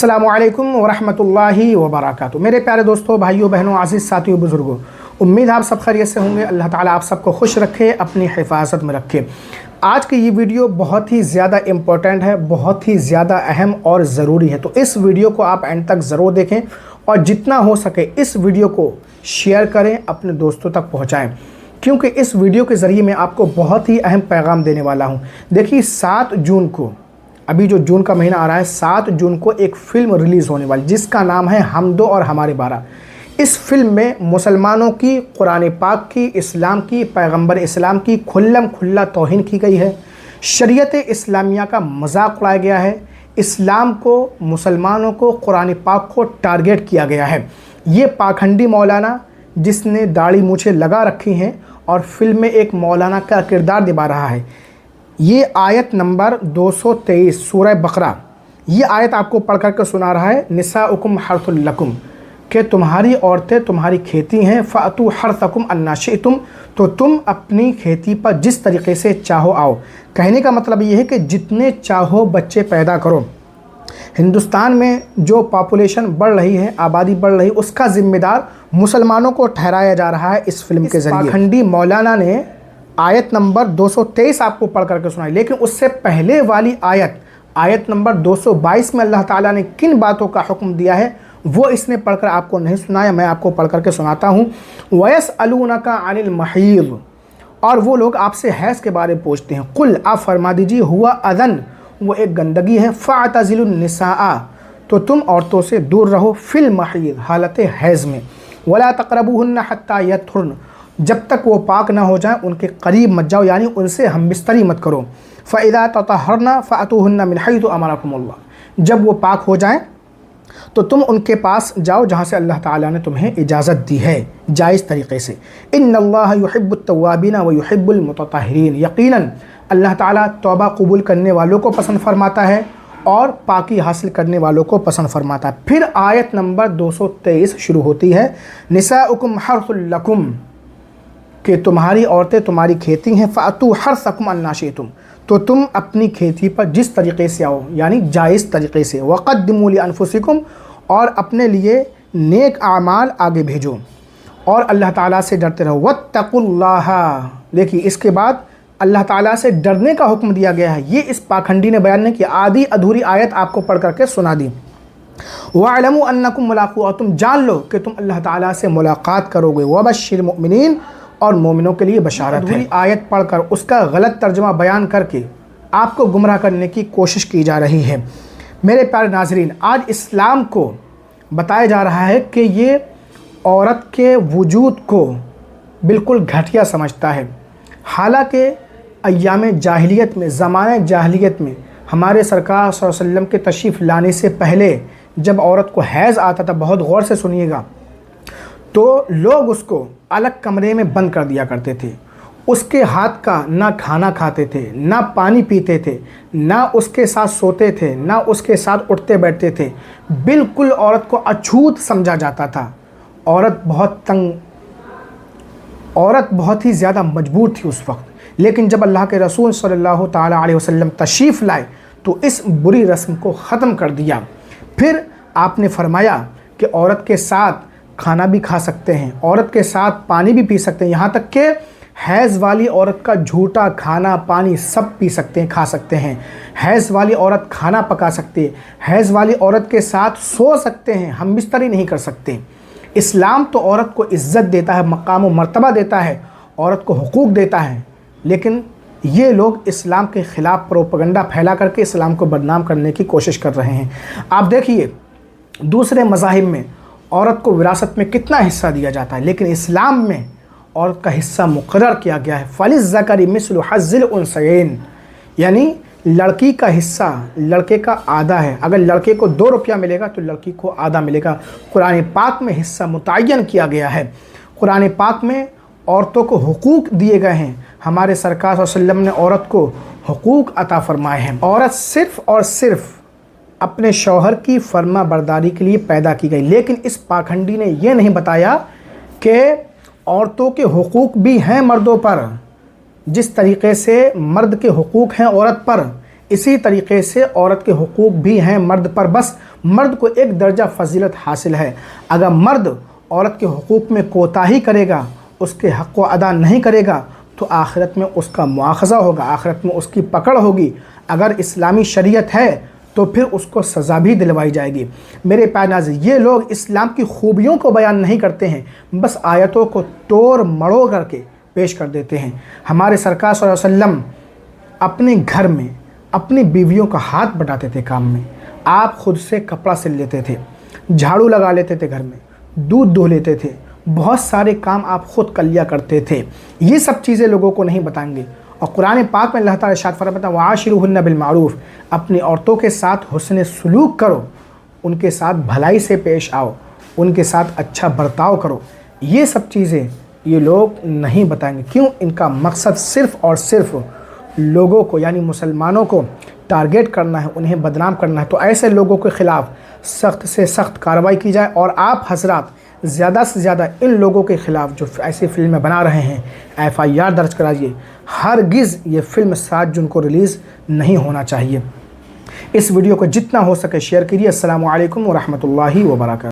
अस्सलामुअलैकुम वरहमतुल्लाहि वबरकातुहू। मेरे प्यारे दोस्तों, भाइयों बहनों, आज़िज़ साथियों, बुज़ुर्गों, उम्मीद आप सब खैरियत से होंगे। अल्लाह ताला आप सबको खुश रखे, अपनी हिफाजत में रखे। आज की ये वीडियो बहुत ही ज़्यादा इम्पोर्टेंट है, बहुत ही ज़्यादा अहम और ज़रूरी है, तो इस वीडियो को आप एंड तक ज़रूर देखें और जितना हो सके इस वीडियो को शेयर करें, अपने दोस्तों तक पहुँचाएँ, क्योंकि इस वीडियो के ज़रिए मैं आपको बहुत ही अहम पैगाम देने वाला हूँ। देखिए 7 जून को, अभी जो जून का महीना आ रहा है, 7 जून को एक फ़िल्म रिलीज़ होने वाली जिसका नाम है हम दो और हमारे 12। इस फिल्म में मुसलमानों की, कुरान पाक की, इस्लाम की, पैगंबर इस्लाम की खुल्लम खुल्ला तौहीन की गई है। शरीयत इस्लामिया का मजाक उड़ाया गया है। इस्लाम को, मुसलमानों को, कुरान पाक को टारगेट किया गया है। ये पाखंडी मौलाना जिसने दाढ़ी मूछें लगा रखी हैं और फिल्म में एक मौलाना का किरदार निभा रहा है। ये आयत नंबर 223 सूरह बकरा, ये आयत आपको पढ़ कर के सुना रहा है। निसाउकुम हर्थुल लकुम, कि तुम्हारी औरतें तुम्हारी खेती हैं। फ़अतू हर्थकुम अन्ना शिअतुम, तो तुम अपनी खेती पर जिस तरीके से चाहो आओ। कहने का मतलब ये है कि जितने चाहो बच्चे पैदा करो। हिंदुस्तान में जो पॉपुलेशन बढ़ रही है, आबादी बढ़ रही है, उसका ज़िम्मेदार मुसलमानों को ठहराया जा रहा है इस फिल्म के ज़रिए। पाखंडी मौलाना ने आयत नंबर 223 आपको पढ़ करके सुनाई, लेकिन उससे पहले वाली आयत नंबर 222 में अल्लाह ताला ने किन बातों का हुक्म दिया है वो इसने पढ़कर आपको नहीं सुनाया, मैं आपको पढ़ करके सुनाता हूँ। वयसअलूनका अनिल महीज़, और वो लोग आपसे हैज़ के बारे में पूछते हैं। कुल, आप फरमा दीजिए, हुआ अदन, वो एक गंदगी है। फ़अतज़िलुन निसाअ, तो तुम औरतों से दूर रहो। फिल महीज़, हालत हैज़ में। वला तक़रबूहुन्ना हत्ता यतहुर्न, जब तक वो पाक ना हो जाएं उनके करीब मत जाओ, यानी उनसे हम बिस्तरी मत करो। फ़इज़ा ततहरना फ़अतूहुन्ना मिन हैथु अमरकुमुल्लाह, जब वो पाक हो जाएं तो तुम उनके पास जाओ जहाँ से अल्लाह ताला ने तुम्हें इजाज़त दी है, जायज़ तरीक़े से। इन्नल्लाह युहिब्बुत तव्वाबीन व युहिब्बुल मुतत्तहिरीन, यकीनन अल्लाह ताला तौबा कबूल करने वालों को पसंद फरमाता है और पाकी हासिल करने वालों को पसंद फरमाता है। फिर आयत नंबर 223 शुरू होती है। निसाउकुम हर्थुल लकुम, कि तुम्हारी औरतें तुम्हारी खेती हैं। फ़अतू हर्सकुम अन्ना शिअतुम, तो तुम अपनी खेती पर जिस तरीक़े से आओ, यानी जायज़ तरीक़े से। वक़द्दिमू लिअन्फुसिकुम, और अपने लिए नेक आमाल आगे भेजो और अल्लाह ताला से डरते रहो। वत्तकुल्लाह, देखिए इसके बाद अल्लाह ताला से डरने का हुक्म दिया गया है। ये इस पाखंडी ने बयान नहीं किया, आधी अधूरी आयत आपको पढ़ करके सुना दी। वअलमू अन्नकुम मुलाक़ू, और तुम जान लो कि तुम अल्लाह ताला से मुलाकात करोगे। वबश्शिरिल मुमिनीन, और मोमिनों के लिए बशारत है। आयत पढ़कर उसका गलत तर्जुमा बयान करके आपको गुमराह करने की कोशिश की जा रही है। मेरे प्यारे नाज़रीन, आज इस्लाम को बताया जा रहा है कि ये औरत के वजूद को बिल्कुल घटिया समझता है। हालांकि अय्याम जाहिलियत में, ज़माने जाहिलियत में, हमारे सरकार सल्लल्लाहु अलैहि वसल्लम के तशरीफ़ लाने से पहले जब औरत को हैज़ आता था, बहुत गौर से सुनिएगा, तो लोग उसको अलग कमरे में बंद कर दिया करते थे। उसके हाथ का ना खाना खाते थे, ना पानी पीते थे, ना उसके साथ सोते थे, ना उसके साथ उठते बैठते थे। बिल्कुल औरत को अछूत समझा जाता था। औरत बहुत ही ज़्यादा मजबूर थी उस वक्त। लेकिन जब अल्लाह के रसूल सल्लल्लाहु ताला अलैहि वसल्लम तशरीफ़ लाए तो इस बुरी रस्म को ख़त्म कर दिया। फिर आपने फरमाया कि औरत के साथ खाना भी खा सकते हैं, औरत के साथ पानी भी पी सकते हैं, यहाँ तक कि हैज़ वाली औरत का झूठा खाना पानी सब पी सकते हैं, खा सकते हैं। हैज़ वाली औरत खाना पका सकती है, हैज़ वाली औरत के साथ सो सकते हैं, हम बिस्तरी नहीं कर सकते। इस्लाम तो औरत को इज़्ज़त देता है, मकाम व मर्तबा देता है, औरत को हुकूक देता है, लेकिन ये लोग इस्लाम के ख़िलाफ़ प्रोपेगेंडा फैला करके इस्लाम को बदनाम करने की कोशिश कर रहे हैं। आप देखिए दूसरे मज़ाहिब में औरत को विरासत में कितना हिस्सा दिया जाता है, लेकिन इस्लाम में औरत का हिस्सा मुकर्रर किया गया है। फ़लिज़्ज़करि मिस्लु हज़्ज़िल उन्सयैन, यानी लड़की का हिस्सा लड़के का आधा है। अगर लड़के को 2 रुपया मिलेगा तो लड़की को आधा मिलेगा। कुरान पाक में हिस्सा मुतय्यन किया गया है। कुरान पाक में औरतों को हुकूक दिए गए हैं। हमारे सरकार सल्लल्लाहु अलैहि वसल्लम ने औरत को हुकूक अता फरमाए हैं। औरत सिर्फ़ और सिर्फ़ अपने शौहर की फर्मा बरदारी के लिए पैदा की गई, लेकिन इस पाखंडी ने यह नहीं बताया कि औरतों के हुकूक भी हैं मर्दों पर। जिस तरीक़े से मर्द के हुकूक हैं औरत पर, اسی طریقے سے عورت کے حقوق بھی ہیں مرد پر، بس مرد کو ایک درجہ فضیلت حاصل ہے۔ اگر مرد عورت کے حقوق میں کوتاہی کرے گا، اس کے حق کو ادا نہیں کرے گا، تو آخرت میں اس کا مواخذہ ہوگا، آخرت میں اس کی پکڑ ہوگی۔ اگر اسلامی شریعت ہے تو پھر اس کو سزا بھی دلوائی جائے گی۔ میرے پیارے ناظرین، یہ لوگ اسلام کی خوبیوں کو بیان نہیں کرتے ہیں، بس آیتوں کو توڑ مڑو کر کے پیش کر دیتے ہیں۔ ہمارے سرکار صلی اللہ علیہ وسلم اپنے گھر میں اپنی بیویوں کا ہاتھ بٹاتے تھے کام میں۔ آپ خود سے کپڑا سل لیتے تھے، جھاڑو لگا لیتے تھے گھر میں، دودھ دھو لیتے تھے، بہت سارے کام آپ خود کر لیا کرتے تھے۔ یہ سب چیزیں لوگوں کو نہیں بتائیں گے۔ اور قرآن پاک میں اللہ تعالیٰ ارشاد فرماتا ہے وَعَاشِرُوهُنَّ بِالْمَعْرُوفِ، اپنی عورتوں کے ساتھ حسن سلوک کرو، ان کے ساتھ بھلائی سے پیش آؤ، ان کے ساتھ اچھا برتاؤ کرو۔ یہ سب چیزیں یہ لوگ نہیں بتائیں گے، کیوں؟ ان کا مقصد صرف اور صرف لوگوں کو یعنی مسلمانوں کو ٹارگیٹ کرنا ہے، انہیں بدنام کرنا ہے۔ تو ایسے لوگوں کے خلاف سخت سے سخت کارروائی کی جائے، اور آپ حضرات زیادہ سے زیادہ ان لوگوں کے خلاف جو ایسی فلمیں بنا رہے ہیں FIR درج کرائیے۔ ہرگز یہ فلم 7 جون کو ریلیز نہیں ہونا چاہیے۔ اس ویڈیو کو جتنا ہو سکے شیئر کیجیے۔ السلام علیکم ورحمۃ اللہ وبرکاتہ۔